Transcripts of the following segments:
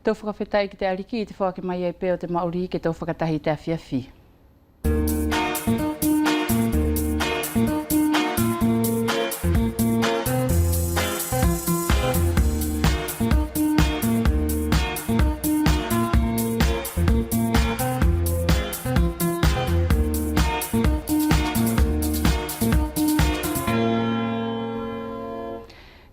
Tau whakawhetai ki te ariki i te whake mai e peo te maori ke tau whakatahi te awhiawhi.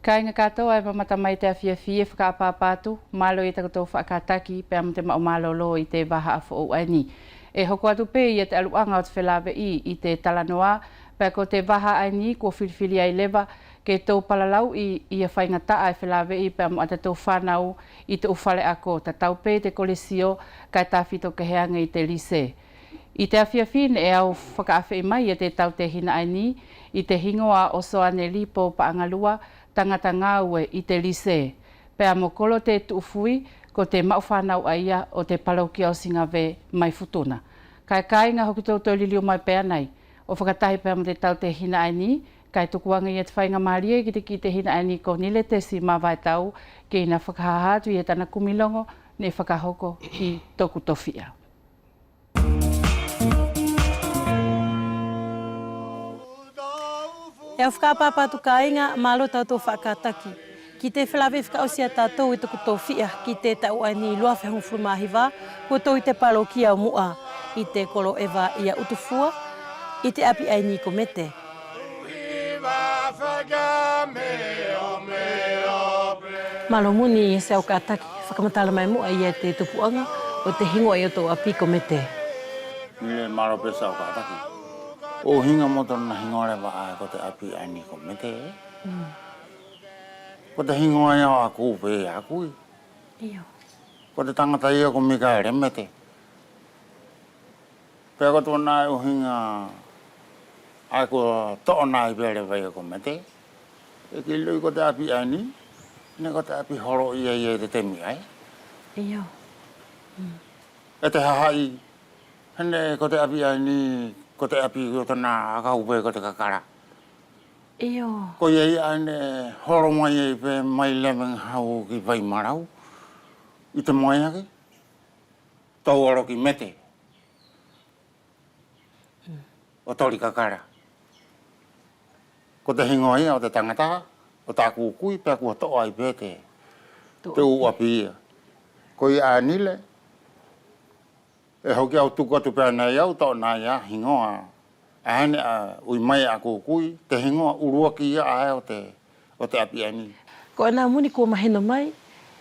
Ka inga katoa e mamata mai te awhiawhi e whakaapapatu, malo i takoto whakataki pe am te maumalolo i te waha a whaoaini. E hoko atu pe i te aluanga o te whelawe i te talanoa, pe ko te waha aini ko whiriwhiri ai lewa ke tau palalau i a whaingataa e whelawe i pe am ata tau whanau i te ufale ako, ta tau pe te kolesio kai tawhito keheanga i te lise. I te awhiawhi e au whakaawhi mai i te tau te hina aini, i te hingoa o soane lipo pa angalua, tangata ngāue i te lise. Pea mokolo te tuufui ko te mauwhanau aia o te palaukia o Singave mai futuna. Kai ngā hoki tau liliu mai pea nei. O whakatahi pea mo te tau te hina aini, kai tukuanga i te whainga maria ki te hina aini ko nile te si mawai tau ki ina whakahahatu i e tana kumilongo ne whakahoko ki toku tofia. E au whakapapatu ka inga malo tātou whakataki. Ki te whelawe whakaosia tātou i tuku tōwhia ki te tau aini lua whehungu whulumahiwa, kua tau i te parokia o mua i te kolo ewa ia utufua, i te api aini ko mete. Malo muni e se au kātaki, whakamatala mai mua i te tupuanga o te hingoa i o tō api ko mete. Nile malo pesa au kātaki. O hinga moto na hingore wa ai ko te api aini ko mete. Ko te hingoa ia a kūpe a kui. Iyo. Ko te tangata ia ko mika e remete. Pea ko tōna o hinga ai ko tōna i pere vai ko mete. E ki lui ko te api aini, ne ko te api horo ia i te temi ai. Iyo. E te hahai, hene ko te api aini, ko te api o tana akaupe ko te kakara. Iyo. Ko iei ane horo mai e pe mai lemeng hau ki vai marau. I te mai ake. Tau oro ki mete. O tori kakara. Ko te hingoa ia o te tangata, o tā kukui pia kua toa i pete. Te uapi ia. Ko i anile. E hoki au tuku atu pia nei au tau nā ia hingoa. Ahane ui mai a kukui, te hingoa urua ki ia ae o te api ani. Ko ana muni kua maheno mai,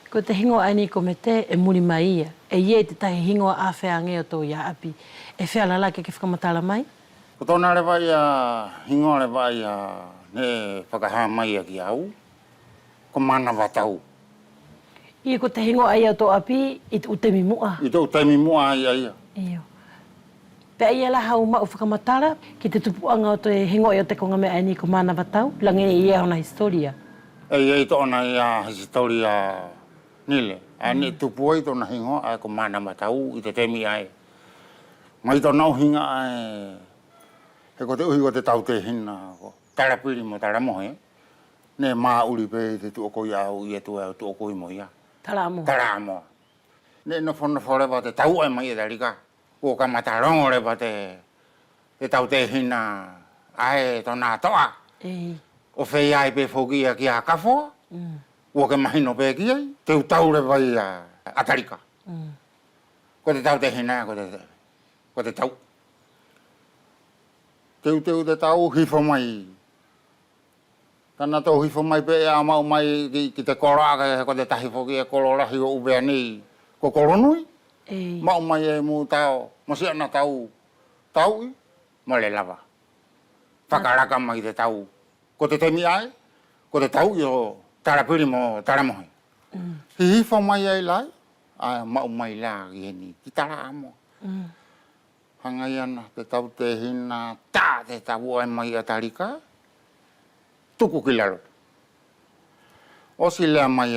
ko te hingoa ani ko me te e muni mai ia. E ie te tahi hingoa a wheange o tō ia api. E whea lala ke whakamatala mai? Ko tōna rewa ia hingoa rewa ia ne whakaha mai a ki au. Ko mana watau. Ia ko te hingoa ai o tō api i te utemi mua. I te utemi mua ia ia. Iyo. Pea ia la hau mau whakamatara ki te tupuanga o te hingoa i o te konga me aini ko mana watau. Langeni ia ona historia. Ei tōna ia historia nile. Ani tupu ai tōna hingoa ai ko mana watau i te temi ai. Mai tōna uhinga ai. He ko te uhi ko te tau te hina. Tarapiri mo taramohe. Ne maa uri pe te tuoko ia au i e tu au tuoko i mo ia. Taramo. Taramo. Ne no whona wharewa te tau ai mai e tarika. Ko ka matarongo rewa te tau te hina ae tōna toa. Ei. O whei ai pe whokia ki a kafo. Ko ke mahino pe ki ai. Te utau rewa i a tarika. Ko te tau te hina ko te tau. Te tau hifo mai. Tana tau hifo mai pe a mau mai ki te koraka ko te tahi whoki e kolorahi o ubea ni. Ko koronui. Mau mai e mu tau. Masi ana tau. Tau i. Mo le lava. Whakaraka mai te tau. Ko te temi ai. Ko te tau i o tarapiri mo taramohi. Hifo mai ai lai. Ai mau mai la ki heni. Ki tara amo. Hangai ana te tau te hina. Tā te tau ai mai a tarika. Tuku ki lalo. Osi lea mai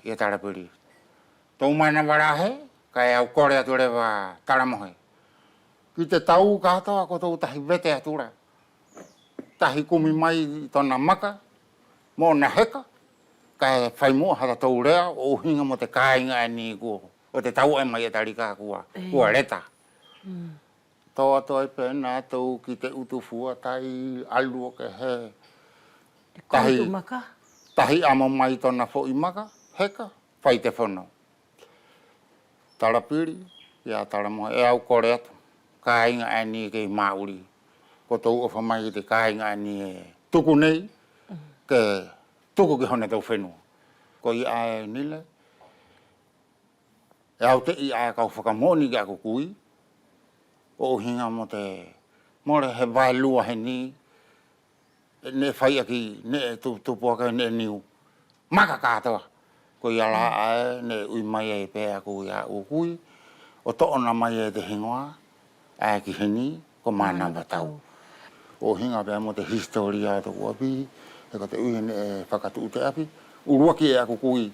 e tarapiri. Tau mana warahe, kai au kore atu rewa taramohe. Ki te tau katoa ko tau tahi vete atura. Tahi kumi mai tona maka, mo na heka, Ka whai mua hata tau rea, o hinga mo te kāinga ni ko. O te tau e mai e tarika kua reta. Tō atoa i pēnā tau ki te utufua tai alua ke he. Tahi ama mai tona fo i maka, heka, whai te whanau. Tarapiri, ia taramoa, e au kore atu. Kāinga ni ke Māori. Ko tau ofa mai i te kāinga ni e tuku nei, ke tuku ki hone tau whenua. Ko i ae nile. E au te i ae kau whakamoni ki ako kui. O hinga mo te more he vai lua he ni. Ne whai aki, ne tupuaka, ne niu. Maka kātoa. Ko i ala ae, ne ui mai e pē ako i a o kui. O toona mai e te hingoa, ae ki he ni, ko mana watau. O hinga pēr mo te historia o te uapi, e ko te uhi ne e whakatu te api, urua ki e ako kui.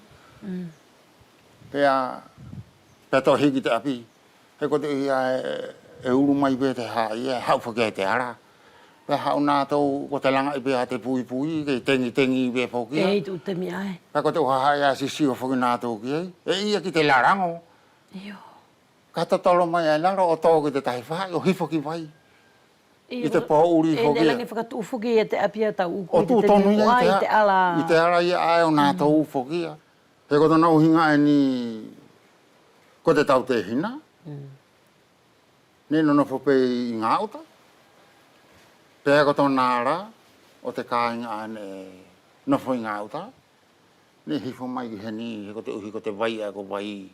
Pēr tō hiki te api, he ko te uhi e uru mai pē te hai, e hau whakea te ara. Pēr hau nā tau ko te langa i pē a te pui pui, ke tengi pē whokia. E tu te mi ai. Pēr ko te uha hai a si siwa whoki nā tau ki ei, e ia ki te larango. Iyo. Kata tolo mai e laro o tō ki te tahi whai, o hifo ki vai. I te pō uri whokia. E langi whakatu uwhuki e te apia tau uku. O tū tonu ia i te ala. I te ala ia ae o nā tau whokia. He ko tōna uhinga e ni ko te tau te hina. Ne nono whope i ngā uta. Pēr ko tōna ara o te kāinga ane nofo i ngā uta. Ne hifo mai ki he ni, he ko te uhi ko te vai a ko vai.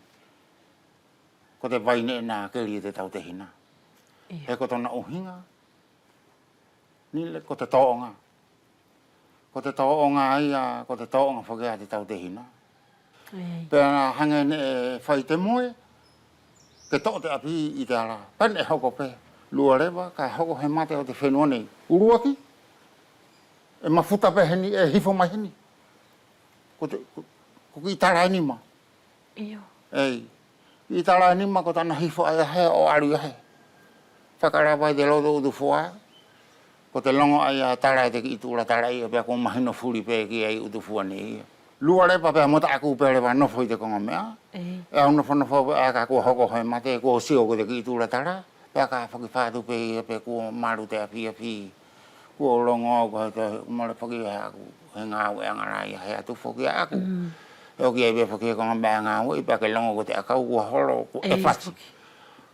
Ko te vai ne nā keri e te tau te hina. He ko tōna uhinga. Nile ko te tōonga. Ko te tōonga ia, ko te tōonga whakea te tau te hina. Pēra hanga ne whai te moe, ke tō te api i te ara. Pēn e hoko pē, lua rewa, ka hoko he mate o te whenua nei. Uruaki, e mafuta pē heni, e hifo mai heni. Ko ki tara enima. Iyo. Ei, i tara enima ko tana hifo ai he o aru he. Whakarapai te lodo utu fua. Ko te longo ai a tara te ki itura tara ia pia ko mahino furi pē ki ai utu fua ni ia. Lua repa pia mota aku pēre wa nofo i te konga mea. E au nofo pē a ka kua hoko hoi mate kua sio ko te ki itura tara. Pia ka whakifātu pē ia pia kua maru te api. Kua longo au ko te umare whaki aku. He ngā ue angara ia he atu whoki aku. E oki ai pia whaki konga mea ngā ue pia ke longo ko te akau kua horo ko e whati.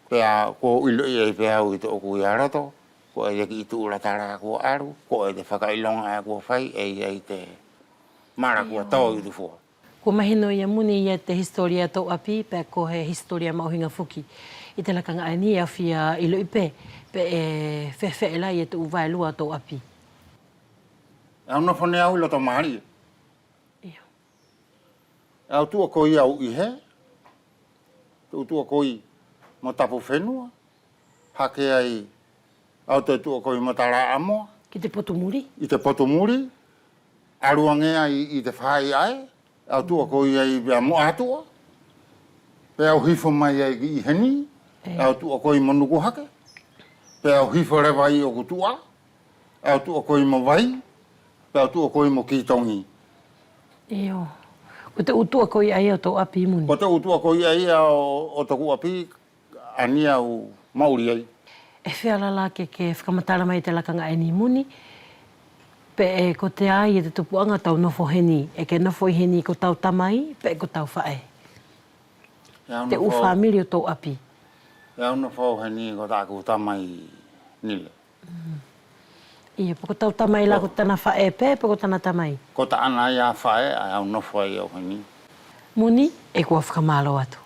Pia kua ilo i ai pia au i te oku i arato. Ko e ki itu ura tara ko aru, ko e te whakailonga ko whai, e te mara kua tau i tu fua. Ko mahino ia muni ia te historia tau api, pē ko he historia mauhinga whuki. I te lakanga ani a whia ilo i pē e whewhe lai e te uwai lua tau api. Au na whane au ilo tau maari. Iyo. Au tua koi au i he. Tua koi mo tapu whenua. Hake ai au te tua koi matara amoa. Ki te potumuri? I te potumuri. Aruangea i te whai ai. Au tua koi ai bea mo atua. Pea au hifo mai ai i heni. Au tua koi manuku hake. Pea au hifo rewa i o kutua. Au tua koi mo vai. Pea au tua koi mo kitongi. Iyo. Ko te utua koi ai o tau api muni? Ko te utua koi ai o taku api. Ani au mauri ai. E whialala ke whakamatara mai te lakanga e ni muni. Pe e ko te ai e te tupuanga tau nofo heni. E ke nofo i heni ko tau tamai, pe ko tau whae. Te uwhamiri o tau api. E au nofo heni ko tāku tamai nile. Ia, po ko tau tamai la ko tana whae pe, po ko tana tamai. Ko ta ana ia whae, au nofo ai au heni. Muni, e kua whakamalo atu.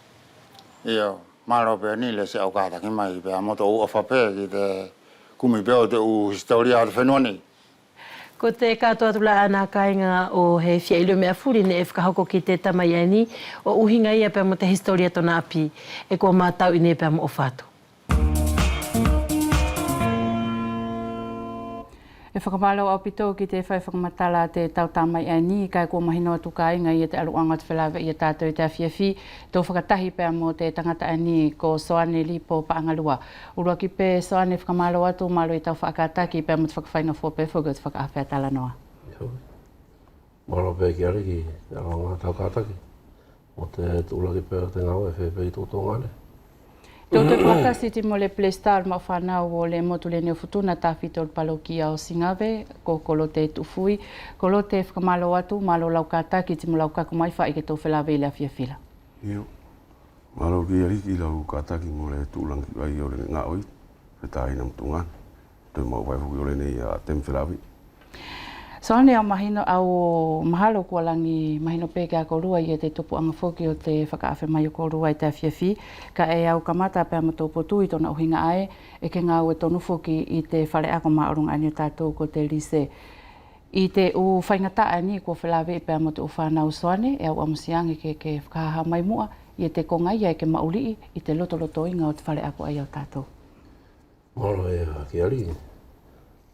Ia. Maro pēr nile se au kātaki mai pēr moto u ofa pēr ki te kumi pēr o te u historia o te whenua nei. Ko te katoa tula ana kāinga o he whia ilo mea furi ne e whakahoko ki te tamai ani o uhinga ia pēr mo te historia tona api e kua mātau i ne pēr mo o whātu. E whakamalo au pito ki te whai whakamatala te tautamai ani, kai kua mahino atu ka inga i te aluanga te whelawe i a tātou i te awhiawhi. Tō whakatahi pēr mo te tangata ani ko Soane Lipo Paangalua. Urua ki pē Soane whakamalo atu, malo i tau whakataki pēr mo te whakawhainga fōpē whuga te whakaawhia tala noa. Malo pe ki ari ki alonga tau kataki. Mo te tula ki pe te ngau e whewhi tō tōngane. Tō te whakasi te mo le Playstar ma whanau o le motu le neo futuna tāwhito le palokia o Singawe, ko kolo te tufui, kolo te whakamalo atu, malo lau kātaki te mo lau kakumai wha i ke tō whelawe le awhiawhila. Io, malo ki ari ki lau kātaki mo le tūlangi ai o le ngā oi, e tāi na mtungan, te mau vai fuki o le nei a tem whelawe. So ane au mahino au mahalo kua langi mahino peke a korua i e te tupu anga whoki o te whakaawe mai o korua i te awhiawhi. Ka e au kamata pe ama tō potu i tōna uhinga ae, e ke ngā ue tonu whoki i te whare ako maorunga ani o tātou ko te lise. I te u whaingata ani ko whelawe pe ama tō whanau soane, e au amusiangi ke whakaha mai mua i e te kongai e ke maulii i te loto inga o te whare ako ai o tātou. Malo e ki ari.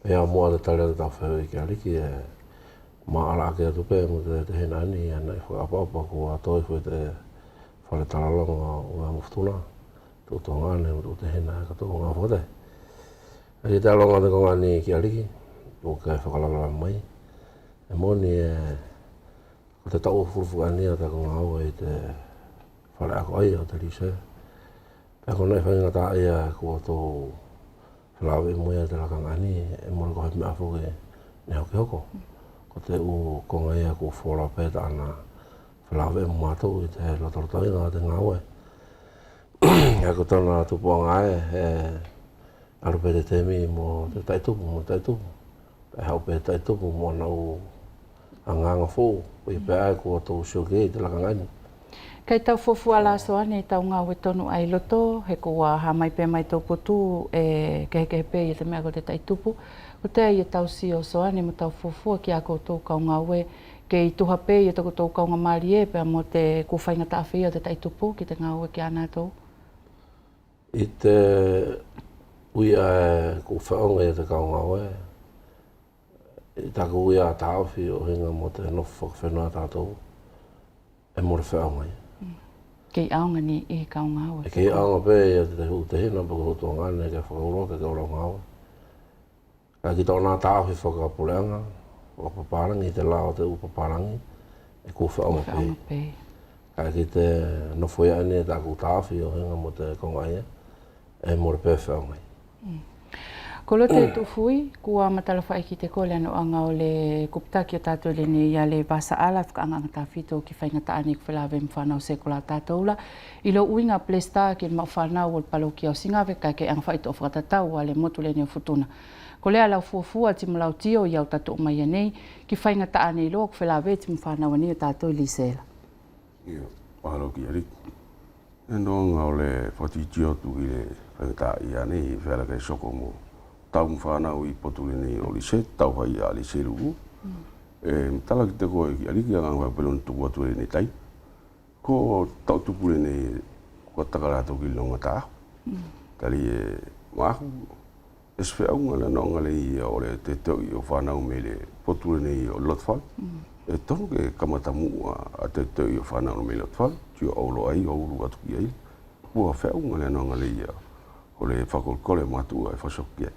E a mua te tare ta whewhi ki ari ki e maara ake atu pe mo te hena ani ana i whakapapa ko a toi fwe te whare taralonga o ngā muftuna. Tō tō ngāne o te hena e kato ngā whate. E te alonga te kongani ki ari ki, o kai whakalala mai. E moni e ko te tau furufuani a te konga au e te whare ako ai o te lise. Pea konei whainga ta ia ko tō whelawe moia te rakangani e mora ko hemi afu ke ne hoki hoko. Ko te u konga ia ko whora pēta ana whelawe mātou i te lotoroto inga te ngāwe. Ia ko tōna tupuanga e arupe te temi mo te taitupu, mo taitupu. E hau pe taitupu mo nau anganga fō. I pe ai ko tō shoke i te rakangani. Kei tau fofua la soane i tau ngā ue tonu ai loto, he kua ha mai pe mai tau potu e kehe pe i te mea ko te taitupu. Ko te i tau si o soane mo tau fofua ki a koutou kau ngā ue, ke i tuha pe i tau koutou kau ngā maari e pe mo te kuwhainga tawhi o te taitupu ki te ngā ue ki ana tau. I te uia e kuwhaonga i te kau ngā ue, i taku uia tāwhi o hinga mo te nofu whakawhenua tātou, e mora whaonga i. Kei aonga ni i kau ngā ue. E kei aonga pe i te hu te hina pako hutua ngāne ke whakauroa ke kaurau ngā ue. Ka ki tōna tāwhi whakapuleanga, wakapaparangi i te lao te upaparangi, e ku whaonga pe. Ka ki te nofu ia ane tāku tāwhi o hinga mo te kongaia, e mora pe whaonga i. Kolo te tufui, kua matalawhai ki te kole ano anga o le kuptaki o tātou le ni ia le basa ala whakaanganga tā whito ki whaingata ani ku whelawe mwhanau sekola tātou la. I lo uinga Playstar ki ma whanau o le palokia o Singawe kai ke ang whaito o whakatatau a le motu le ni o futuna. Ko lea lau fuafua ti malau tio i au tātou mai anei ki whaingata ani lo ku whelawe ti mwhanau ani o tātou li sela. Ia, mahalo ki ari. E noanga o le whatitio tu i le whaingata i anei i whela kei soko mo. Tau mwhanau i potule nei o lise, tau hai a lise rugu. Tala ki te koe ki ariki a ngā pelon tuku atu e nei tai. Ko tau tupule nei kua takarato ki longa tā. Tali e mahu, e swheaunga le nonga le i o le te tau i o whanau me le potule nei o Lotwhal. E tonu ke kamatamu a te tau i o whanau me Lotwhal, tio aulo ai o uru atu ki ai. Kua wheaunga le nonga le i o le whakolkole matua e whasokia.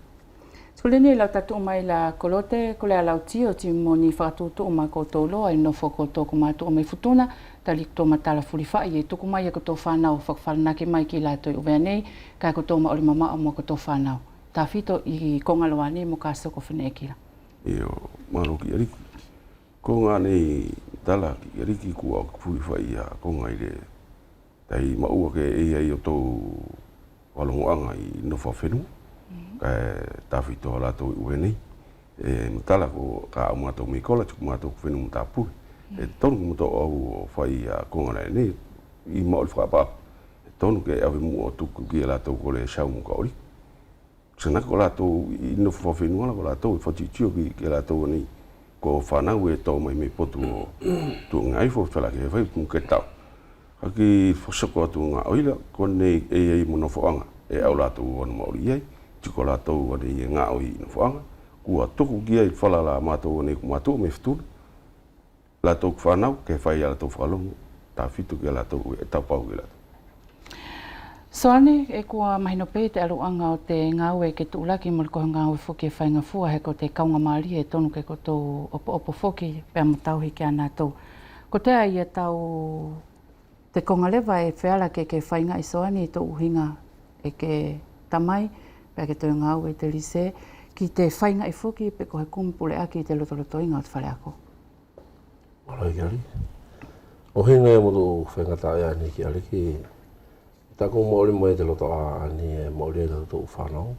Kule ni lau tatu mai la kolote, kule a lau tio ti moni whakatutu o mai koutou loa, i nofo koutou ko mātu o mai futuna, tali koutou matala furifai, e tuku mai e koutou whanau, whakawhanake mai ki lātou i uvea nei, kai koutou ma ori mama o mo koutou whanau. Tā whito i kongaloa nei mo ka soko whene kira. Io, maro ki ariki. Konga nei tala ki ariki kua furifai a konga i le, tai maua ke ei o tau walongoanga i nofo whenua. Tawhito la tau ue nei. E matala ko ka au mātou mei kola, tuku mātou whenu mtāpuri. E tonu ki mātou au o whai a konga nei, i maori whakapā. E tonu ke awe mua o tuku ki a lātou ko le shau muka ori. Sana ko lātou i nofu whenua la ko lātou i whatitio ki a lātou nei. Ko whanau e tau mai mei potu o tu ngai fo whala ke whai muke tau. Haki whasoko atu ngā oila, ko nei e monofu anga. E au lātou anu maori iai. Tiko lātou ane i ngā oi ina whaanga. Kua tuku kia i whala la mātou ane ku mātou me whituna. Lātou whanau, kei whai a lātou whalongo. Tā whitu kia lātou e tau pau ki lātou. Soane e kua mahino pe te aluanga o te ngawe ke tuulaki mo ko ngawe foki e whainga fua he ko te kaunga maari e tonu ke ko tō opo foki pe amutau hiki ana tō. Ko te ai e tau te konga lewa e whiala ke whainga i soane i tō uhinga e ke tamai pe ke tō ngawe e te lise ki te whainga i foki pe ko he kumpule aki i te lotolotoinga o te whale ako. Malai ki ali. O hinga e motu whainga tae ani ki ali ki tako maori mai te loto a ani e maori e loto whanau.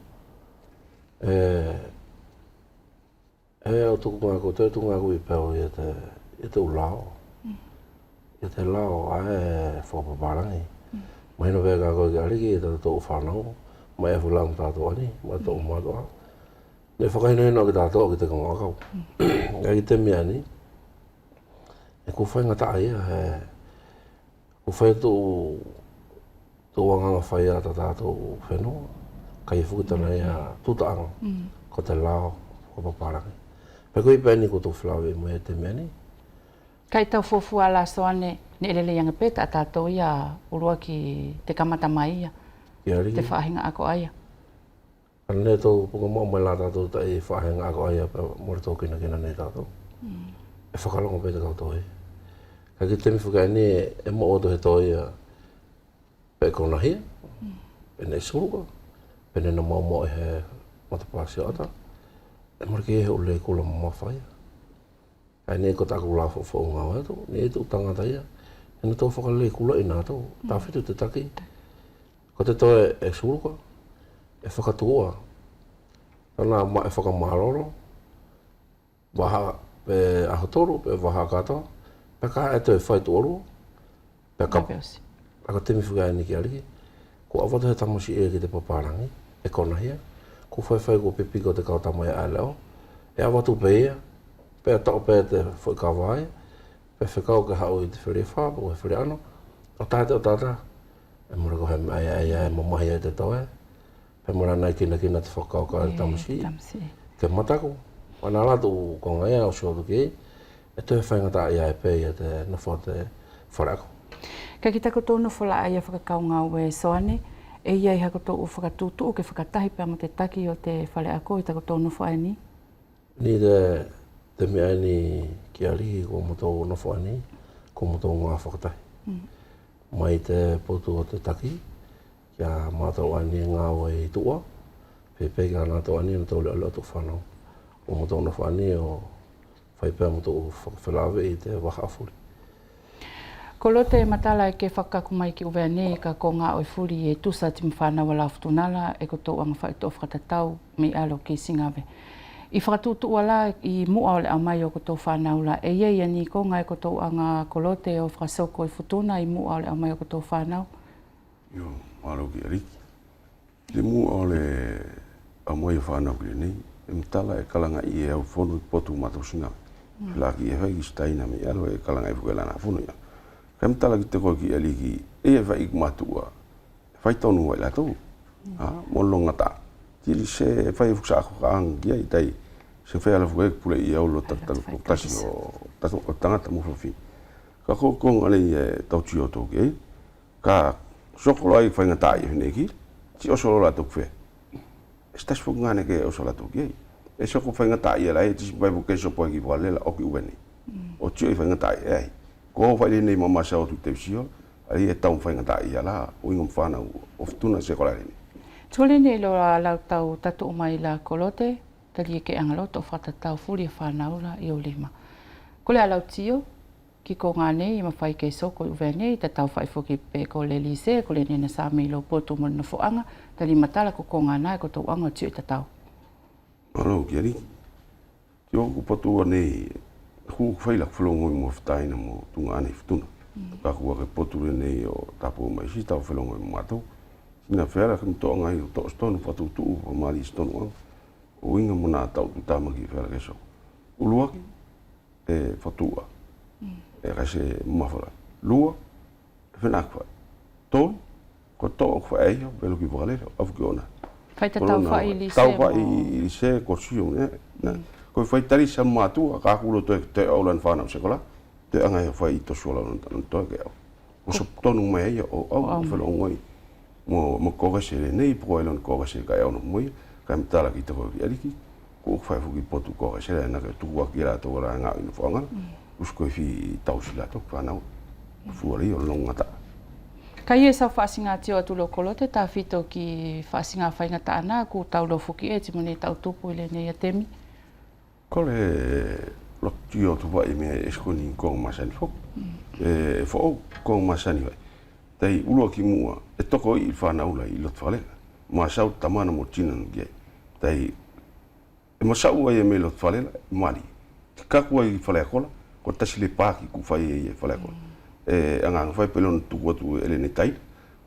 O tuku ngako, te tuku ngako i pēo i te ulao. I te lao a e whapaparangi. Mahino pēo ngako i ariki i te loto whanau. Mai e fulang tātou ani, mai tō umatoa. Ne whakahino hino ki tātou ki te kongakau. Nga ki te mea ni. E ku whainga taa ia ku whai tō wanganga whai a tātou whenua, kai whukitana ia tūtaanga, ko te lao, ko paparangi. Peko i pēni ko tō whilawe mo e te mea ni. Kai tau fuafua la soane, ne elele yanga pēta a tātou ia urua ki te kamata mai ia, te whahinga ako aia. Ane tō puka mau mai la tātou ta i whahinga ako aia, mora tō kina nei tātou. E whakalonga pēta kau e. Kai ki temi whukai ni e mo oto he tō ia, pe kona hia, pe nei suruka, pe nei na mau e he matapasi ata, e mariki e he ule kula mawhai. Kai nei ko taku la fo ngā wato, nei tu tangata ia, e na tō whakalei kula i nā tō, tā whitu te taki. Ko te tō e suruka, e whakatua, tana e whakamaroro, waha pe ahotoru, pe waha katoa, pe ka e tō e whaitu oru, pe kapu. Aka temi whukai ni ki ariki, ko awatu he tamasi e ki te paparangi, e kona hia, ko whai ko pipiko te kautamai a leo, e awatu pe ia, pe tau pe te whaikawai, pe whakau ke hau i te whiri whāpu, e whiri ano, o tāte o tāta, e mura ko he ai mamahi e te toe, pe mura nei kina te whakau ka e tamasi, te matako, wana ratu ko ngai au shotu ki, e te whaingata ia e pe ia te nafo te wharako. Ka ki tako tōna whala aia whakakaunga o e soane, e iai hako tō u whakatūtu o ke whakatahi pēr mo te taki o te whale ako i tako tōna whae ni? Ni te mea ni ki arihi ko mo tō na whae ni, ko mo tō ngā whakatahi. Mai te potu o te taki, kia mātou ani ngā wai tua, pepe kia nātou ani na tō leo leo tō whanau. O mo tō na whae ni o whai pēr mo tō whakawhelawe i te waka afuri. Ko lote e matala e ke whakaku mai ki uwea nei ka ko ngā oi furi e tusa ti mwhana wala futunala e ko tō anga whai tō whakatatau me alo ki Singawe. I whakatutu ala i mua ole a mai o ko tō whanaula e iei ani ko ngai ko tō anga ko lote o whakasoko i futuna i mua ole a mai o ko tō whanau? Yo, alo ki ariki. Te mua ole a mai o whanau ki nei, e mtala e kalanga i e au whonu i potu mato Singawe. Laki e whai ki staina me alo e kalanga i whukelana whonu ia. Kam tala ki te koe ki aliki, e whai ik matua, whai tonu wai latou, molonga ta. Tiri se whai fuksa ako ka ang kia i tai, se whai ala fukai pule i aulo tasi o tangata muwhawhi. Ka kong alei tau tio tō ki, ka sokolo ai whai ngata i hene ki, ti osolo la tō kwhe. E stas fuku ngane ke osolo la tō ki, e soko whai ngata i alai, tisi bai buke sopo ki walela oki uweni. O tio i whai ngata i ai. Ko whai nei mama sa o tu te visio, ali e tau whai ngata i ala, o ingam whanau o ftuna se kola rini. Tole nei lo lau tau tatu o mai la kolote, tali e ke angaloto o whatatau furi e whanaula i o lima. Ko le alau tio, ki ko ngā nei i mawhai kei soko i uwea nei, ta tau whai fuki pe ko le lise, ko le nena sa mei lo potu mo na fuanga, tali matala ko ngā nai ko tau anga tio i ta tau. Alo, ki ari. Tio ko potu nei, ku whaila whalongo i mo whataina mo tunga anei whtuna. Ka kua ke poture nei o tapu mai si tau whalongo i mo mātou. Sina whera kam toa ngai o toa stonu whatu tuu o maari stonu au. O inga mo nā tau tu tāmaki whera keso. Uluaki e whatua. E kaise mawhara. Lua e whenakwa. Tōn, ko toa kwa eia, pelo ki whakalera, afu ki ona. Whaita tau whai i lise. Tau whai i lise ko siu, ko whai tari sa mātua, ka kulo te aulan whanau sekola, te anga e whai i to suala nan toa ke au. Ko so tonu mai eia o au, whelo ngoi. mo ko se nei po elon ko se ka ono mo ka mtala ki to ki aliki ko fa fu ki potu ko se na ka tu wa ki ra to ra nga ina fo nga usko fi tausila to fa na fu ri o longa ta ka ia sa whaasinga teo atu lo kolote ta fito ki whaasinga whainga taana ku tau lo fuki e ti mone tau tupu ile nei a temi ko le lo tio tu va me eskoni ko masani fo fo ko masani vai tai ulo ki mua e toko I whana ula I lot whale ma sau tamana mo tina nge tai e ma sau ai me lot whale mali ti kaku ai whale kola ko tasile paki ku fai e whale kola anga fai pelon tu watu ele ne tai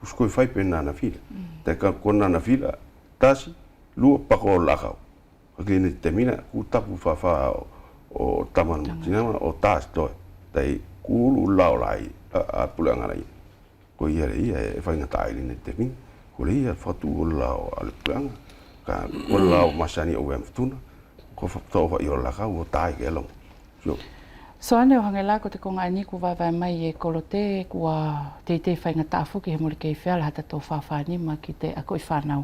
usko fai pena na fila tai ka kona na fila tasi lu pako lakau ke ne termina ku tapu fa o tamana mo tina o tas to tai ku lau lai a pulanga lai ko ia e fai ngata ai ne te min ko ia fatu la al plan ka ko la masani o em tuna ko fa to fa yo la ka o tai ke lo yo so ane o hangela ko te konga ni ku vai mai e kolote ku te fai ngata fu ke mo ke fa la ta to fa ni ma ki te ako I whanau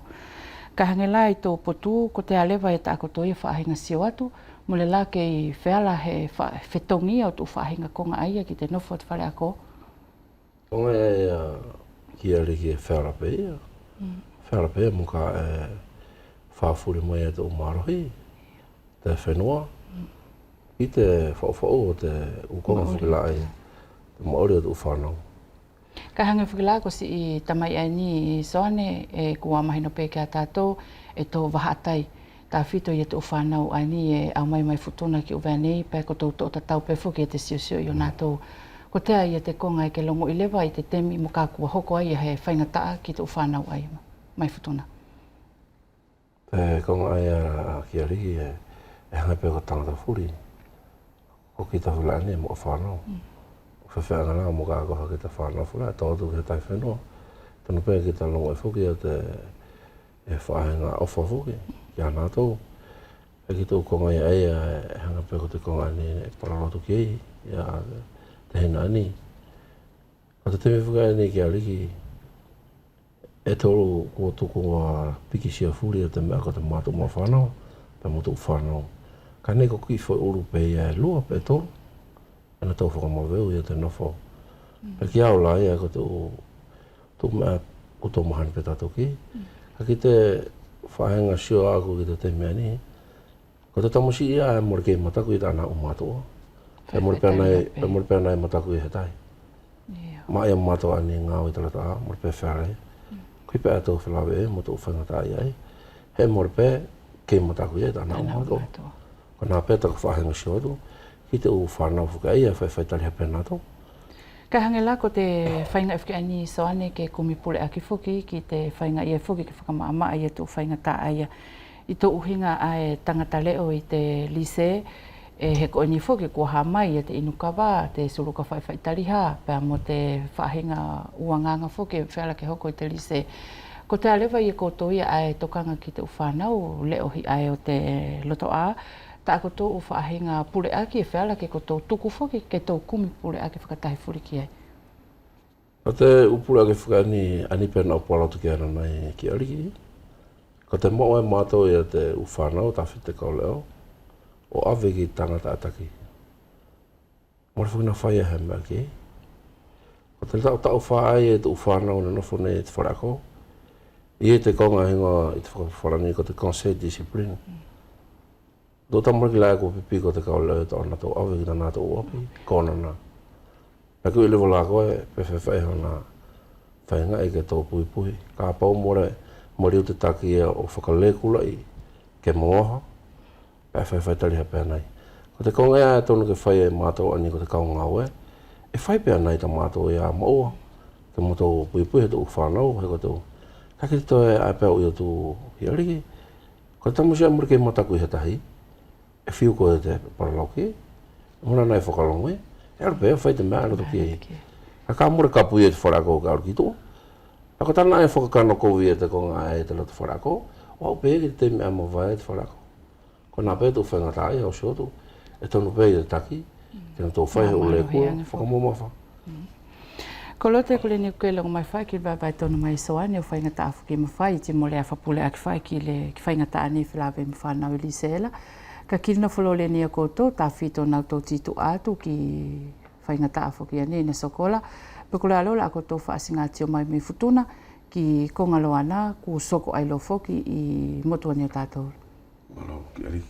ka hangela I to potu ko te alewa e ta ko to I fa hinga sio atu mo le la ke fa la he fa fetongi o tu fa hinga konga ai ki te no fot fa ako Onga ki ari ki wharape Wharape mo ka whawhuri mai e te umarohi, te whenua. I te whao te ukonga whakilai, te maori o te whanau. Ka hange whakilai ko si I tamai ai ni I soane e kua mahino pe kia tātou e tō wahatai. Tā whito I te whanau ai ni e au mai futuna ki uwea nei, pe ko tō tatau pe whuki e te sio I o nātou. Ko te ai te konga ke longo I lewa I te temi mo ka kua hoko ai he whaingataa ki te whanau ai mai futuna. Te konga ai ki arihi e hanga pe ko tangata whuri. Ko ki ta hulani mo whanau. Whewhenga nga mo ka koha ki te whanau whura e tōtu ki tai whenua. Tanu pe ki ta longo e whuki o te whahenga ofa whuki ki a nātou. E ki tō konga ai e hanga pe ko te konga ni paralotu ki ei. Te hena ni. Ko te teme whukai nei ki a riki, e tōru kua tuku ngā piki sia whuri te mea ko te mātu mā whanau, pe motu whanau. Ka nei ko ki whai uru pe e lua pe tōru, ena tau whakamaweu I te nofo. Pe ki au lai e ko tō mea ko tō mahani pe tātou ki. Ka ki te whahenga sio aku ki te teme ni, ko te tamusi ia e mori kei mataku I tāna umatoa. E mori pēr nei mataku I he tai. Ma ia matoa ni ngā o I talata a, mori pēr whare. Kui pēr tō whilawe e, mo tō whaingata ai ai. He mori pēr kei mataku I tāna umatoa. Ko nā pēr tako whahenga sio atu, ki te u whanau whuka ia, whai tali he pēr nātou. Ka hangela ko te whainga e ani soane ke kumipule aki whuki, ki te whainga I e whuki ke whakamaama ai e tō whaingata ai. I tō uhinga ai tangata leo I te lise, e he ko ni foke ko ha mai e te inukawa te suluka whai tariha pe mo te whahinga uanganga foke whala ke hoko I te lise ko te alewa I ko toia ai tokanga ki te whanau leo hi ai o te loto a ta ko tō whahinga pule aki e whala ke ko tō tuku foke ke tō kumi pule aki whakatahi furi ki ai. Ko te upule aki whakani ani pēna upalotu ki ana nei ki ariki. Ko te moe mātou I te whanau ta white kau leo. O ave ki tangata ataki. Mora whakina whai e he mea ki. O te tau whaai e te whanau na nofo nei te wharako. I te konga hinga I te whakarani ko te conseil discipline. Do tamara ki lai ko pipi ko te kauleo ta ona tau ave ki ta nātou uapi. Kona nā. Nā kui lewa la koe pe whai hana whainga I ke tō pui pui. Ka pau mori o te taki e o whakalekula I ke moha. Whai tali ha pēr nei. Ko te konga ea tonu ke whai e mātou ani ko te kaunga oe, e whai pēr nei ta mātou e a maua. Te moto pui he tu whanau, he ko tu. Kaki te toi ai pēr ui o tu hiariki. Ko te tamusia muri kei mataku I he tahi, e whiu ko te paralauki, muna nei whakalongo e, e aru pēr whai te mea alo toki e. Ka muri ka pui e te wharako ka aru ki tō. Ko tana e whakakano kovi e te konga e te loto wharako, o au pēr ki te mea mawai e te wharako. Ko nā pēr tō whaingata ai au siotu, e tonu pēr I te taki, tēnā tō whai o le kua, whakamomawha. Kolote ko le ni ko le mai fai ki ba ba tonu mai soani o fai ngata afu ki mafai ti mo le afa pule ak fai ki le ki fai ngata ani fila ve mfa na wili sela ka kina folo le ni ko to ta fito na to titu atu ki fai ngata afu ki ani na sokola pe ko la la ko to fa singa tio mai me futuna ki konga loana ku soko ai lo foki I moto ni tato malo ki ali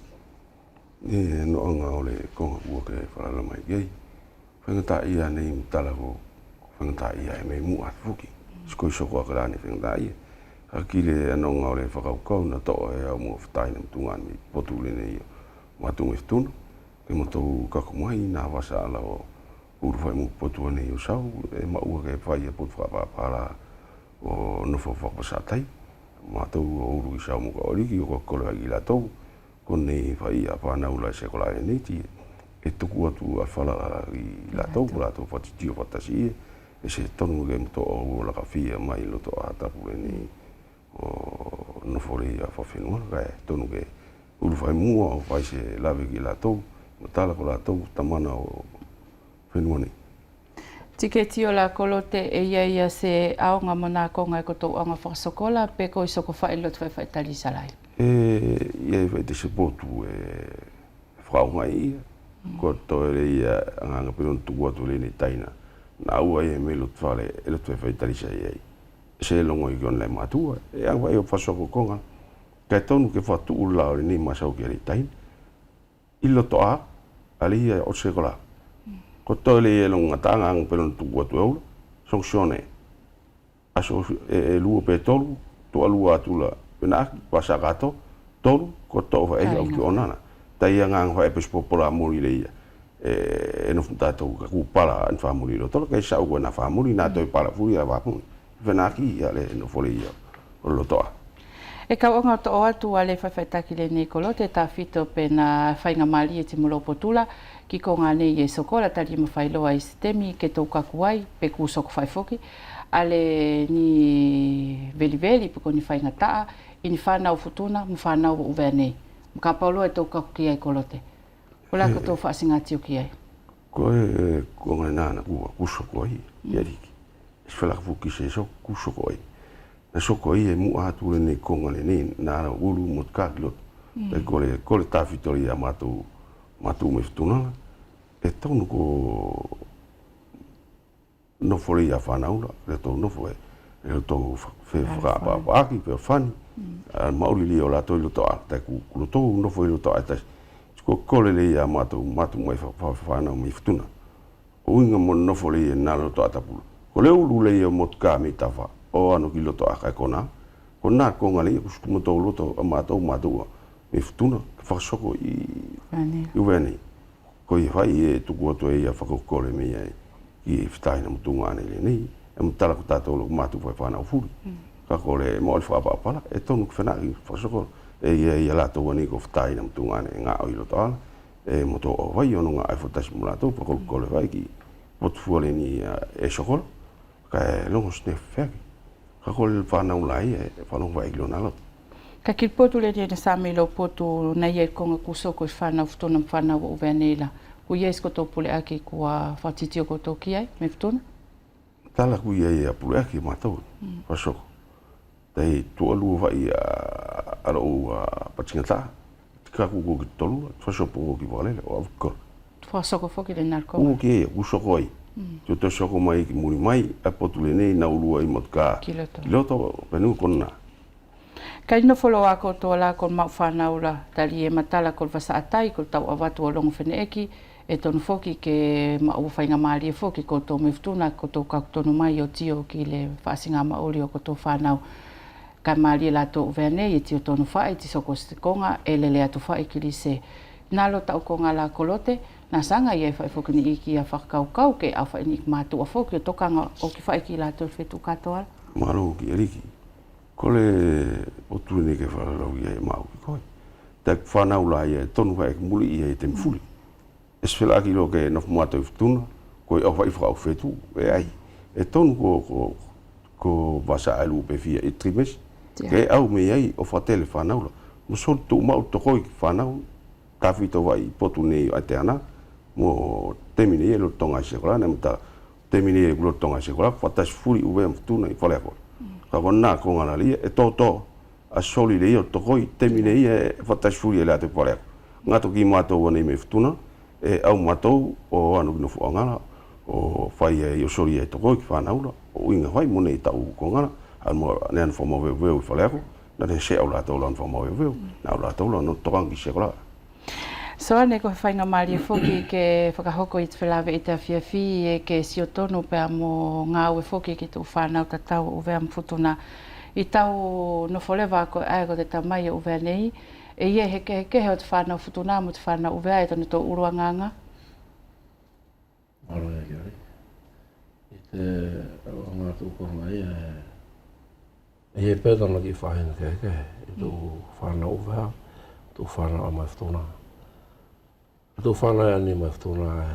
ni no anga ole konga bua ke fala la mai gei fai ngata ia nei tala ko fangata ia e me mu afuki sko soko ka ni fangata ia akile anonga ole whakaukau na to e au mo ftai na tunga ni potu le nei matu me tun ke mo to ka ko mai na wasa ala o ur fai mo potu nei o sau e ma u ke fai e potu fa para o no fo fa sa tai ma to o ru sau mo ko ri ki ko ko la ila to kon nei fai a pa na ula se ko la nei ti e tuku atu a fala I la to fa ti o fa si e se tonu ke to o la kafia mai lo to ata pule ni o no fori a fa finu ga tonu ke ulu fai mua o fai se lave ki la to tala ko la to tamana o finu ni tike tio la kolote e ia se aonga mona konga ko to anga fa sokola pe ko soko fai lo fai tali salai ia fai te sepotu frau mai ko to ia anga pe tu tu le ni taina na ua e me lo tfale e lo tfai tali sai se longo I gon le matua e anga e fa so konga ka tonu ke fa tu la ni ma sau ke tain I lo to a ali o se kola ko to le longa tanga ang pe tu tu sonksione aso e lu pe tolu to alu atula pena pasa gato tolu ko to fa e o ki onana tai anga fa e pe popola mo le e no tato ku pala an family lo tolo ke sa u na family na to pala fu ya va pu venaki ale no folia lo to e ka onga to atu ale fa taki le Nicolo te ta fito pe na fainga mali e te mulo potula ki ko ngane e sokola tali mo failo ai sistemi ke to ka kuai pe ku sok fai foki ale ni veli pe ko ni fainga ta ini fana o futuna mo fana o vene ka paulo e to ka ki ai kolote Ola ko to fa singa tio ki ai. Ko ngana na ku so ko ai. Yari. Sfela ku ki se so ku so ko ai. Na so ko ai mu atu ne ko ngale ni na ulu mot ka lo. Pe ko le ta fitoria matu me ftuna. E tonu ko no foria fa na ula, le to no foi. E to fe fra pa ki pe fani. Al mauli li ola to lo to ta ku to no foi lo to ta ko kole le ia matu mai fa na mi ftuna o inga mo no fole na lo to atapu ko le ulu le ia mot ka mi tafa o ano ki lo to aka kona kona ko ngali ku mo to lo to matu mi ftuna fa soko I veni ko I fai e tu ko to ia fa ko kole mi I ftai na mutunga ne le nei e mutala ko tato lo matu fa na fu ka ko le mo fa pa e tonu ku fa fa soko ia la to ni ko ftai na tunga ne nga o ilo to e mo to o vai ono nga ai fotas mula to ko le vai ki pot fuole ni e sokol ka lo sne fe ka ko le fa na ulai e fa no vai lo na lo ka ki potu le de sa me lo potu na ye ko ku so ko fa na ftona fa na o venela ku yes ko to pule aki ku a fatitio ko to ki ai me ftona tala ku ye a pule aki ma to fa so dai to lu vai alo patingata ka ku tolu fa so po ki vale o ko fa so ko foki de narko o ke u so koi to to so ko mai ki muri mai a potule nei na ulu ai motka kiloto penu konna kai no follow ako to la kon ma fa na ula tali e matala ko fa sa tai ko tau avatu o longo fene eki e ton foki ke ma u fa nga mali e foki ko to meftuna ko to ka to no mai o tio ki le fa singa ma oli o ko to fa na ka mali la to vene e tio tonu fai ti soko stikonga e lele atu fai kilise nalo tau konga la kolote na sanga ye fai foki ni iki a whakau ke a fai ni matu a foki o tokanga o ki fai ki la to fetu katoa Maro ki eriki kole o tuni ke fai lau ia e mau ki koi te whanau la ia tonu fai muli ia e te mfuli e sfela ki lo ke nof muato i ftuna koi au fai whakau fetu e ai e tonu ko vasa alu pe fia e trimes ke au me ai o fatele whanau la mo sol tu mau to koi whanau tawhito vai potu nei a te ana mo temine e lo tonga se kola ne mta temini e kulo tonga se kola fatas furi uwe mtuna I fale ko ka kona ko ngana li e toto a soli le o tokoi temini e fatas furi e la te fale ngato ki mato woni me ftuna e au mato o anu no fu ngana o fai e o soli e tokoi ki fa naula o inga fai mone ta u ko ngana al mo ne an fo mo ve fale ko na de se au la to lan fo mo ve na la to lan no tokangi se kola. So ne ko whainga maari foki ke whakahoko I te whelawe I te awhiawhi e ke siotonu pe amo ngā ue foki ki tu whanau ta tau uwe am futuna I tau no wholewa ko ai ko te tamai o uwe nei e ie heke heo te whanau futuna mo te whanau uwe ai tonu tō uruanganga. Maro e kiari. I te ngā tūkonga e pētana ki whahina ke heke I tu whanau uwe hao, tu whanau amai futuna. Tu whanau ani mai ftuna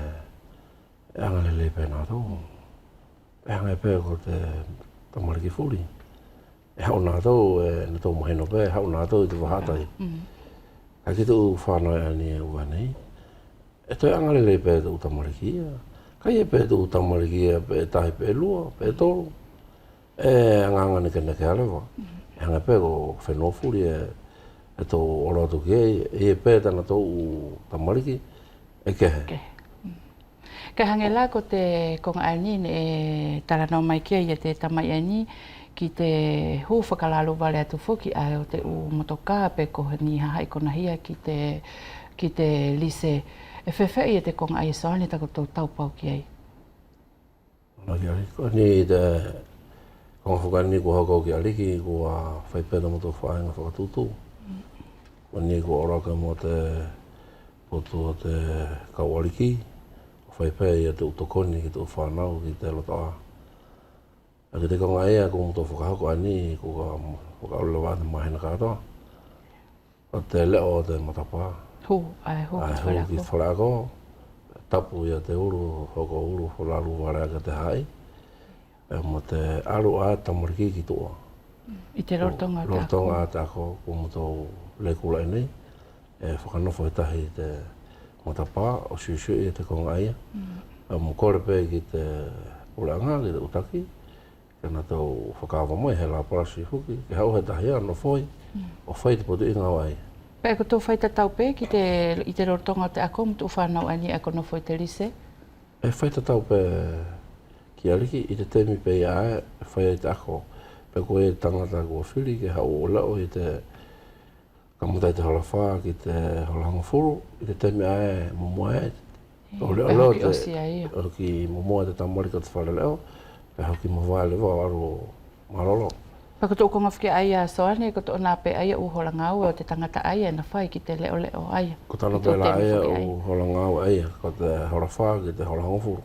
e angalele pēnā tō. E angai pē ko te tamariki furi. E hau nā tō e na tō mahino pē, hau nā tō I te wahatai. Ka ki tu whanau ani e ua nei. E toi angalele pē tō tamariki ia. Ka ie pē tō tamariki ia pē tahi pē lua, pē tōru. E anganga neke neke alewa. E angai pē ko whenua furi e tō ora tō ki e pē tana tō tamariki. Okay. Ka hange la ko te konga ani e taranau mai kia I te tamai ani ki te hu whakalalo wale atu foki ai o te u motoka pe ko ni hahai kona hia ki te lise e whewhei e te konga ai soani tako tō taupau ki ai. Ko ni te konga whakani ko hako ki aliki ko a whaipena mo tō whaenga whakatutu. Ko ni ko oraka mo te poto o te kaualiki, o whaipea I te utokoni ki te whanau ki te lotoa. A ki te konga ea ko mto whakahako ani ko ka whakaula wāne mahina kātoa. O te leo o te matapā. Hu ki whalako. Ki whalako. Tapu ia te uru, hoko uru, whalaru warea ka te hai. E mo te aru a tamariki ki toa. I te rotonga tāko. Rotonga tāko ko mto lekula nei. E whakanofo tahi te matapā o siusui te konga ia. Mo kore pē ki te pureanga, ki te utaki. Kena tau whakawa mai he la parasi huki. Ke hau he tahi ano foi, o whai te potu inga wai. Pē ko tō whai tau pē ki I te rotonga te ako, mtu whanau ani ako no foi te lise? E whai tau pē ki aliki I te temi pē ia e whai te ako. Pē ko e tangata kua whiri ke hau o lao I te kamutai te halawha ki te halahanga furu, I te temi ae momoa e. O leo te ki momoa te tamarika te whare leo, pe hau ki mawai lewa aro marolo. Pa ko tō konga whike aia soane, ko tō nā pe aia u holangau o te tangata aia na whai ki te leo leo aia. Ko tana pe la aia u holangau aia, ko te halawha ki te halahanga furu.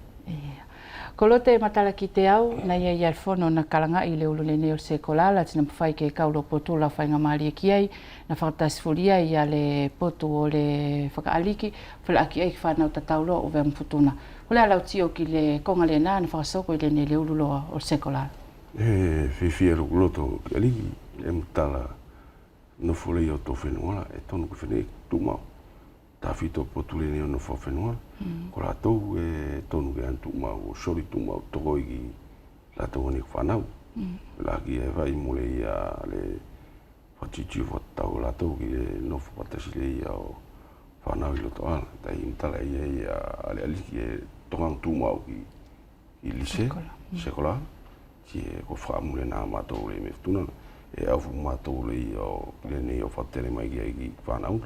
Ko lote matala ki te au, na ia I alfono na kalanga I leo lune neo se kolala, tina mwhai ke kaulo potu la whainga maari e ki ai, na whakatasfuria I ale potu o le whakaaliki, whala aki ai ki whanau tataulo o vea mputuna. Hole alau tio ki le konga le nā, na whakasoko I le ne leo luloa o se kolala. E whiwhia rukuloto ki aliki, e mutala no whulei o tō whenua, e tonu ki whenei tūmau. Tā whito potule neo no whenua. Ko rātou e tonu ke antu mau o sori tu mau toko I rātou ni whanau. Laki e vai mole ia le whachitiu whatau rātou ki le nofu patasi le ia o whanau I loto ana. Tai imtala ia ale aliki e tongang tu mau I lise, sekola. Si e ko whaamule nā mātou le me ftuna. E au mātou le ia o le nei o whatere mai ki whanau.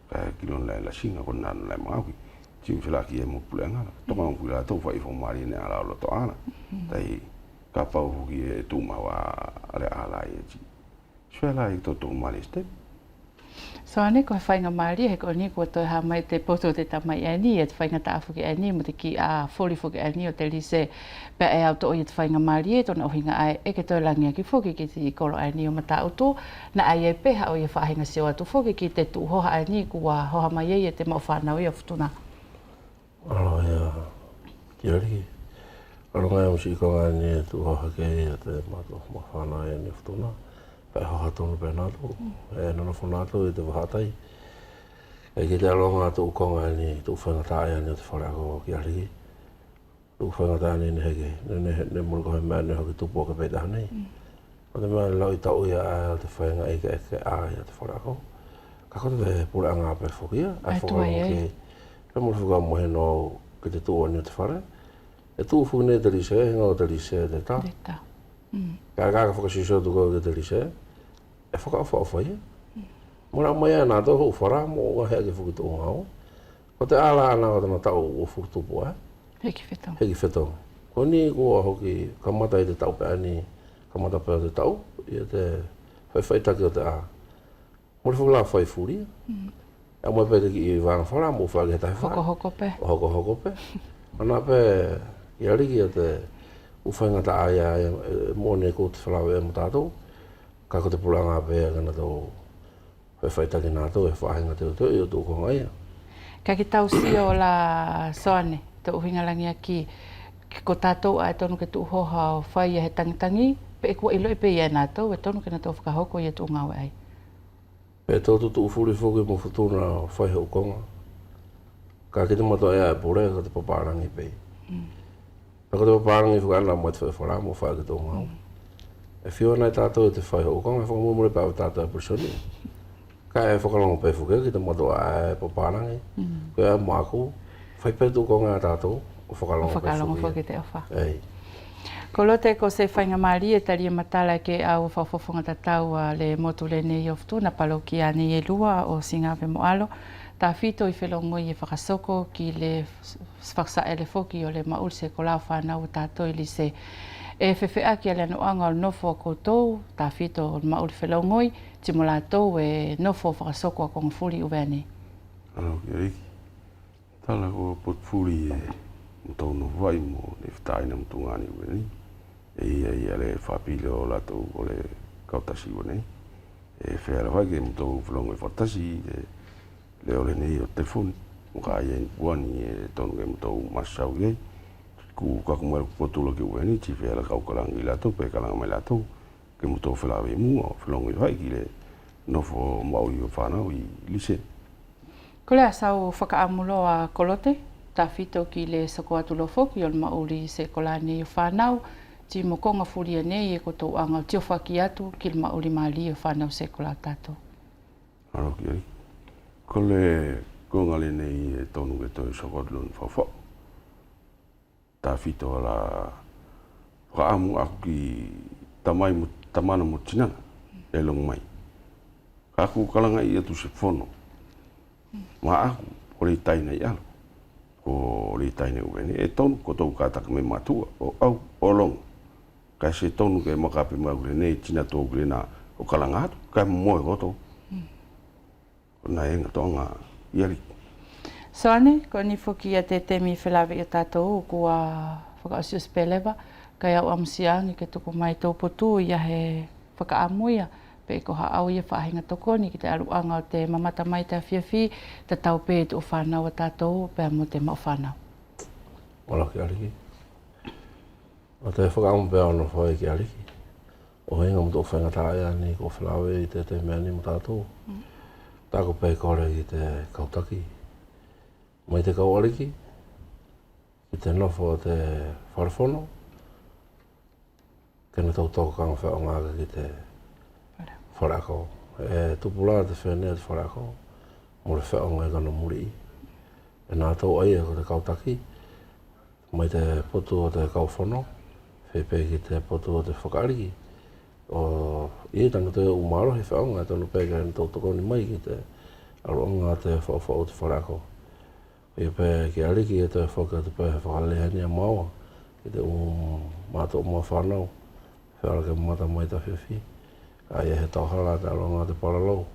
Ka kilon lai la singa ko nāna lai māki. Tim filaki e mo pulenga. Tonga o pula tau whai fo mari ne ala o to ana. Tai ka pau huki e tūmawa ale ala e ti. Swela I to tō mari step. So ane ko whainga maari, he ko ni ko toi ha mai te poto te tamai ani, e te whainga tāwhuki ani, mo te ki a whoriwhuki ani o te lise, pe e au to o I te whainga maari e tona ohinga ai, e ke toi langia ki whuki ki te kolo ani o mata auto, na ai e peha o I whahinga seo atu whuki ki te tu hoha ani, kua hoha mai e te mau whanau I a futuna. Alo ia, ki ariki. Alo ngai o si konga ani e tu hoha ke e te mato whanau e ni futuna. Pai hoha tonu pe nātou, e nanofu nātou I te wahatai. E ki te alonga tō konga ni tō whangatāia ni o te whareako ki ariki. tu whangata ni hege, ne mulu kohe mea ne hoki tupu o ka peita hanei. O te mea lau I tau ia a te whainga eke a ia te wharako. Ka kota te pura ngā pe whukia, a whakalongo ke, ka mulu whuka mohe no ki te tua ni o te whare. E tu whuka ne te rise, hinga o te rise te ta. Ka kaka whakasisio tu kau te rise, e whaka ia. Mora mai ana tau hou whara, mo o hea ke whuki tu ngau. Ko te ala ana o tana tau o whuki tupu Heki whetau. Heki whetau. Ko ni kua hoki kamata I te tau pe ani, kamata pe o te tau, I te whaiwhaitaki o te a. Mori whukala whai furia. A mai pe te ki I vāna whara, mo whake he tahi whara. Hoko pe. Hoko pe. Ana pe, I ariki o te uwhainga ta aia, mo ne ko te whalawe e mo tātou. Ka ko te pulanga pe e gana tau whaiwhaitaki nātou e whahinga te o te o tō konga ia. Ka ki tau si o la soane, te uhinga langi aki, ko tātou a e tonu ke tu hoha o whai e he tangitangi, pe e kua ilo I pe ia nātou, e tonu ke nā tau whakahoko I e tu ngawe ai. Pe tau tu ufuri whuki mo whutuna whai hau konga. Ka ki te mato ea e pore, ka te paparangi pei. Ka te paparangi whukana mo te whara mo whai ki tō ngau. E whio nei tātou e te whai hau konga, e whakamumure pāwe tātou e personi. Ka e whakalongo pe whuke ki te mato a e paparangi. Ko e māku, whai pe tu konga a tātou, o whakalongo pe Whakalongo whuke. whuki te awha. Ei. Ko lote ko se whainga maari e tari e matala ke au whawhawhunga tatau le motu le nei oftu na paloki a nei e lua o Singape Moalo. Tā whito I whelongo I e whakasoko ki le whaksa ele foki o le maul se ko lau whanau tātou I li se e whewhea ki ale noanga o nofo a koutou, tā whito o maul whelongoi, ti mo lātou e nofo whakasoko a konga furi uwe ane. Ano ki riki. Tala ko pot furi e mtau no vai mo ne whetaina mtungani uwe ni. E ia le whapile o latou o le kautasi uwe ni. E whera vai ke mtau whelongo I whatasi le ole nei o telefoni. Muka ia wani e tonu ke mtau masau iei. Ku kakumare kupotulo ke uwe ni, ti whera kaukalangi latou, pe kalanga mai latou. Ke mtau whelawe mua o whelongo I vai ki le nofo maui o whanau I lise. Ko le asau whakaamulo a kolote, tā whito ki le sako atu lo foki o le mauri se kolani o whanau, ti mo konga furia nei e ko tau anga tio whaki atu ki le mauri maali o whanau se kola tātou. Aro ki ari. Ko le konga le nei e tonu ke toi sako atu lon whawha. Tā whito la whaamu aku ki tamana mo tinana e long mai. Ka aku kalanga I atu se whono. Ma aku o le taina I alo. Ko le taina uwe ni. E tonu ko tau kātaka me matua. O au o long. Ka se tonu ke makape maure nei tina tō kule na o kalanga atu. Ka moe koto. Na e nga tonga iari. Soane, ko ni foki a te temi whelawe I tātou kua whakaasius pelewa, kai au amusiangi ke tuku mai tō potu ia he whakaamuia. Pe ko haau ia whaahinga tokoni ki te aruanga o te mamata mai te awhiawhi, te tau pe tu o whanau a tātou, pe mo te mau whanau. Wala ki ariki. O te whakaamu pēa ono whai ki ariki. O hinga mo tō whaingatāia ni ko whelawe I te mea ni mo tātou. Tāko pēi kore ki te kautaki. Mai te kau ariki, ki te nofo o te wharwhono, kena tau tōko kanga whao ngāka ki te wharako. E tupula te whenea te wharako, mo le whao ngai kano muri. E nā tau aia ko te kautaki, mai te potu o te kauwhono, whepe ki te potu o te whakariki. O I tanga te umaro he whao ngai tonu pēka ni tau tokoni mai ki te aronga te whao te wharako. E pe ki ariki e te whaka te pēhe whakalehani a maua, ki te mātou mua whanau, whara ke mata mai ta whiwhi. Ka ia he tauhara te aronga te paralau,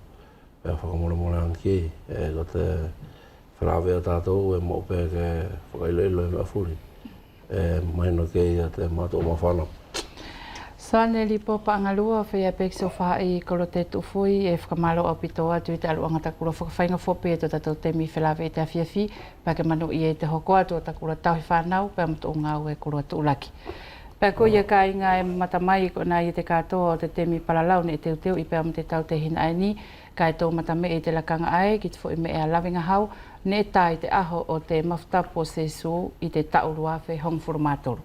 e whakamore anki, e ko te whelawe a tātou e mo pē ke whakailoilo e mea furi. E maino ke ia te mātou mua whanau. Soane li po paangalua whea pekso whaai koro te tufui e whakamalo au pito atu I te aluanga takura whakawhainga whope e to tatou temi whelawe I te awhiawhi, pa ke manu I e te hoko atu o takura tauhi whanau, pa mato o ngau e koro atu ulaki. Peko ia ka inga e matamai ko na i te katoa o te temi palalau ne te teu i pea mo te tau te hina ai ni. Ka e tō matame e te lakanga ai ki te fo i me ea lavinga hau. Ne tai te aho o te mafutapo se su i te tauruafe hong furumatoru.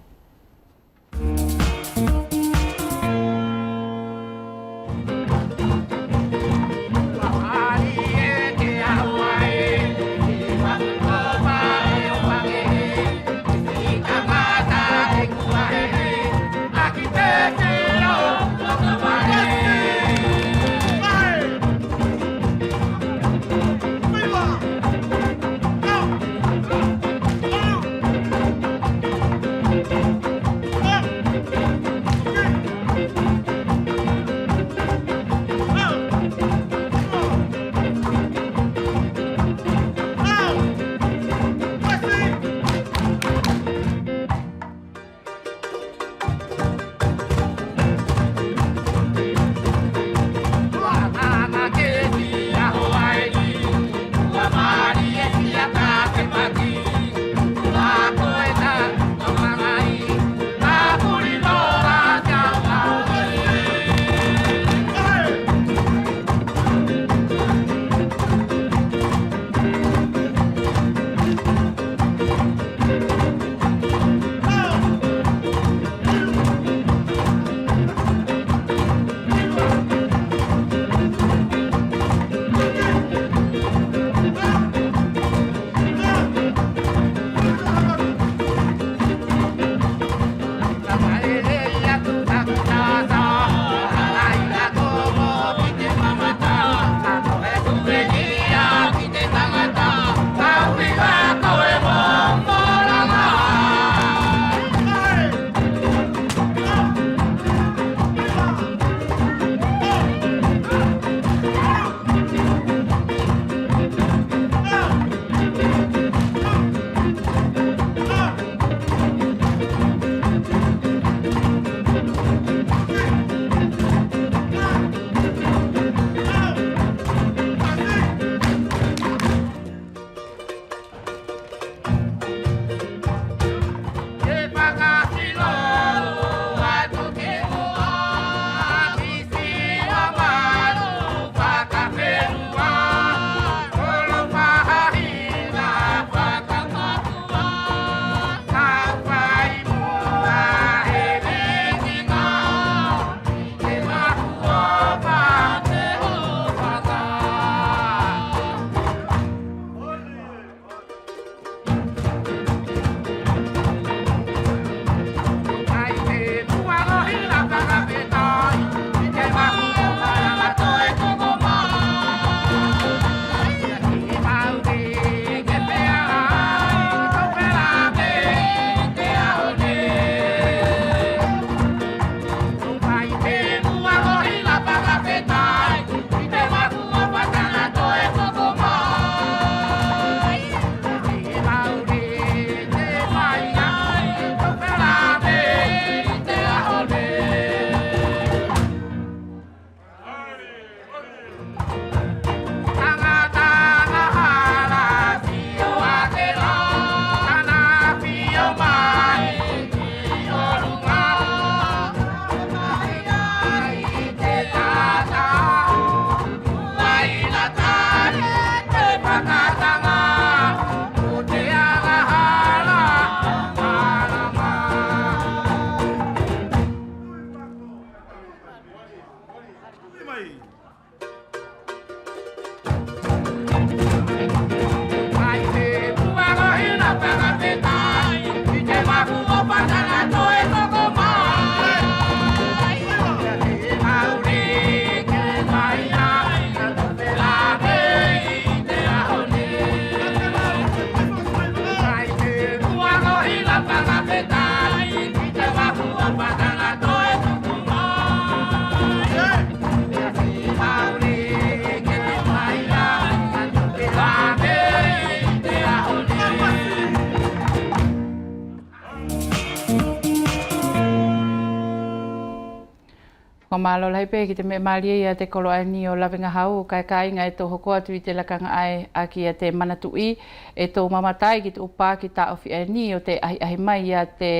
Whamalo lai pe ki te me malia ia te kolo ani o lawenga hau kai kainga e tō hoko atu i te lakanga ai a ki a te manatui e tō mamatai ki te upa ki ta ofi ani o te ahi mai ia te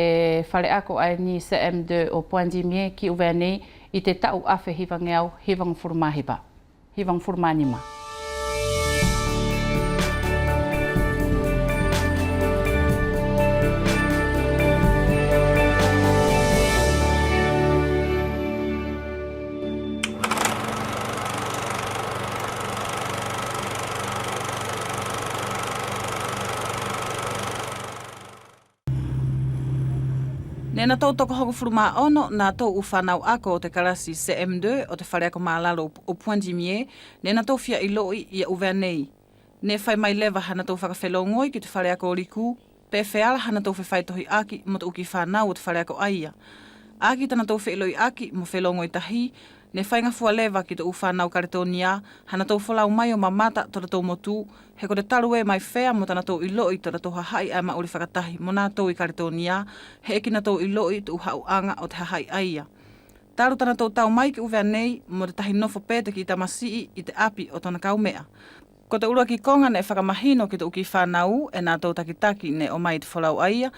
whale ako ani CM2 o Poindimie ki uwe ani i te tau awhi hivangeau hivang furumahiba. Hivang furumanima. Nena tau toko hoku furuma ono nā tau u whanau ako o te karasi CM2 o te whare ako maalalo o Poindimie, nena tau fia i loi i a uwea nei. Ne whai mai lewa hana tau whakawhelongoi ki te whare ako o liku, pe wheala hana tau whewhaitohi aki mo te uki whanau o te whare ako aia. Aki tana tau wheloi aki mo whelongoi tahi, ne whainga fua lewa ki te u whanau karetonia, hana tau wholau mai o mamata tōra tau motu, he ko te tarue mai whea mo tana tau i loi tōra tau hahai ai mauri whakatahi mo nā tau i karetonia, he eki nā tau i loi tu hau anga o te hahai aia. Taru tana tau mai ki uwea nei mo te tahi nofo pēte ki i tamasii i te api o tona kaumea. Ko te urua ki konga ne whakamahino ki te uki whanau e nā tau takitaki ne o mai te wholau aia,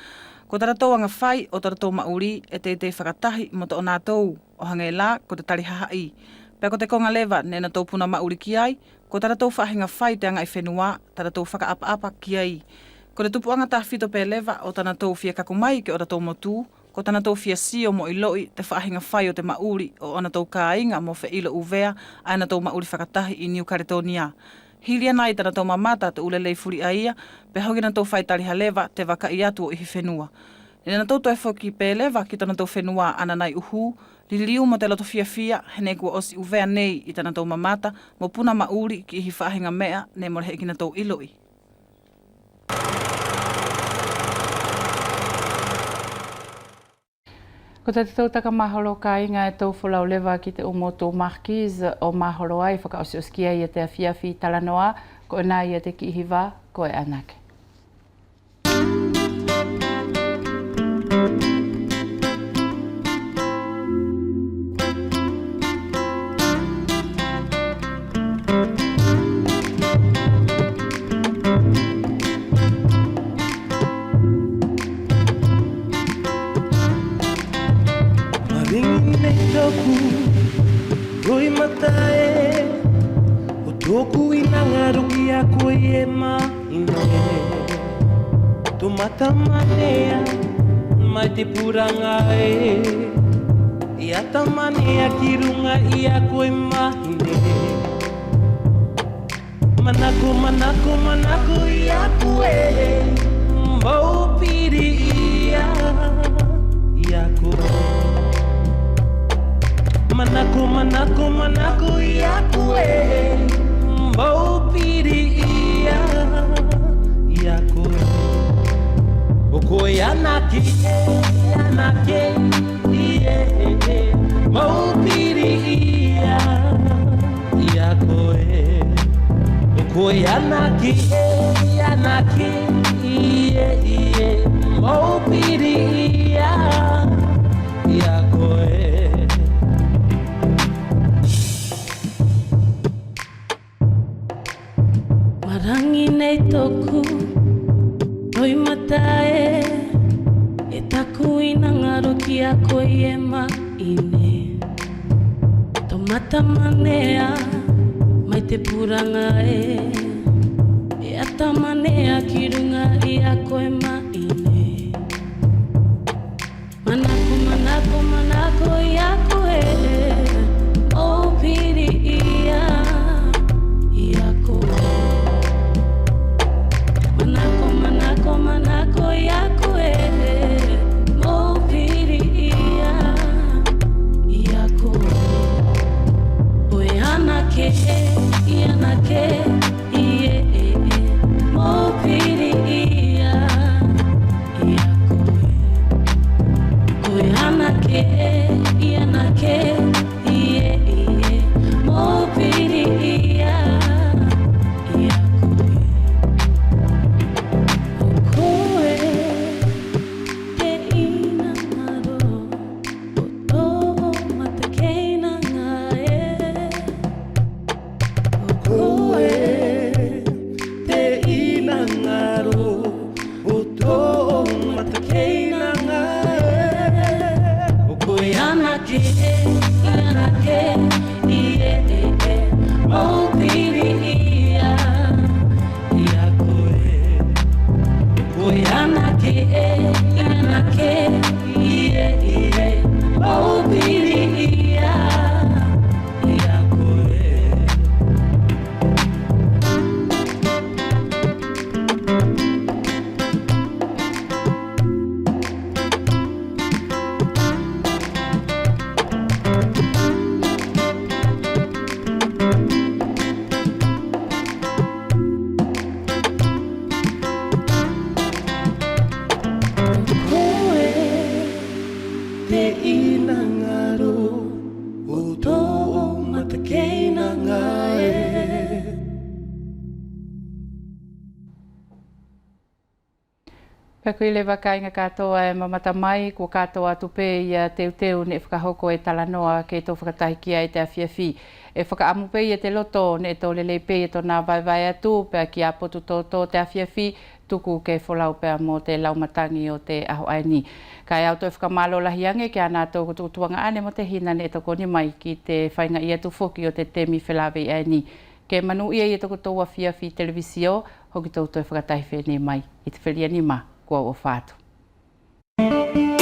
ko tara tau anga whai o tara tau mauri e te whakatahi mo te o nā tau o hange la ko te tari hahai. Pea ko te konga lewa ne na tau puna mauri ki ai, ko tara tau whahinga whai te anga i whenua, tara tau whakaapa ki ai. Ko te tupu anga tā whito pe lewa o tana tau fia kakumai ki o tau motu, ko tana tau fia sio mo i loi te whahinga whai o te mauri o ana tau kāinga mo whe ilo uvea ai na tau mauri whakatahi i New Caledonia. Hilia nai tana tau mamata te ulelei furi aia, pe hauki na tau whai tariha lewa te waka i atu o ihi whenua. Nena tau toi whoki pe lewa ki tana tau whenua ana nai uhu, li liu mo te loto fia hene kua osi uvea nei i tana tau mamata, mo puna mauri ki ihi whahinga mea ne mo rehe ki na tau iloi. Ko te tautaka mahoro ka inga e tau whulau lewa ki te umoto Marquise o mahoro ai whakaosioskia i te awhiawhi talanoa, ko e nā i te ki hiwa, ko e anake. Roi matae, o tōku i nā ngaruki a koe e maine. Tō mata manea, mai te puranga e ata manea ki runga i a koe maine. Manako, manako, manako i a koe, mau piri i a koe. Manako, manako, manako i a koe, mau piri i a koe. O koe anake, mau piri i a koe. O koe anake, mau piri i a koe. Marangi nei toku, roi matae, e taku i nā ngaro ki a koe e maine. Tō mata manea, mai te puranga e ata manea ki runga i a koe maine. Manako, manako, manako i a koe, o piri i a koe. Manako, manako i a koe, mo piri i a koe. Oe anake, mo piri i a koe. Oe anake, mo piri i a koe. Te ina maro, o tō mata keina Pekui le wakainga katoa e mamata mai ko katoa tupe ia teu ne whakahoko e talanoa ke tō whakatahikia e te awhiawhi. E whakaamu pe ia te loto ne tō lele pe ia tō nā vai atu pe ki apotu tō te awhiawhi tuku ke wholau pe mo te laumatangi o te aho aini. Kai au tō whakamalo lahiange ki ana tō kutuanga ane mo te hina ne toko ni mai ki te whainga ia tu whoki o te temi whelawe aini. Ke manu ia i toko tō awhiawhi televisio hoki tō whakatahi whene mai i te whiria ni ma. Kua o whātu.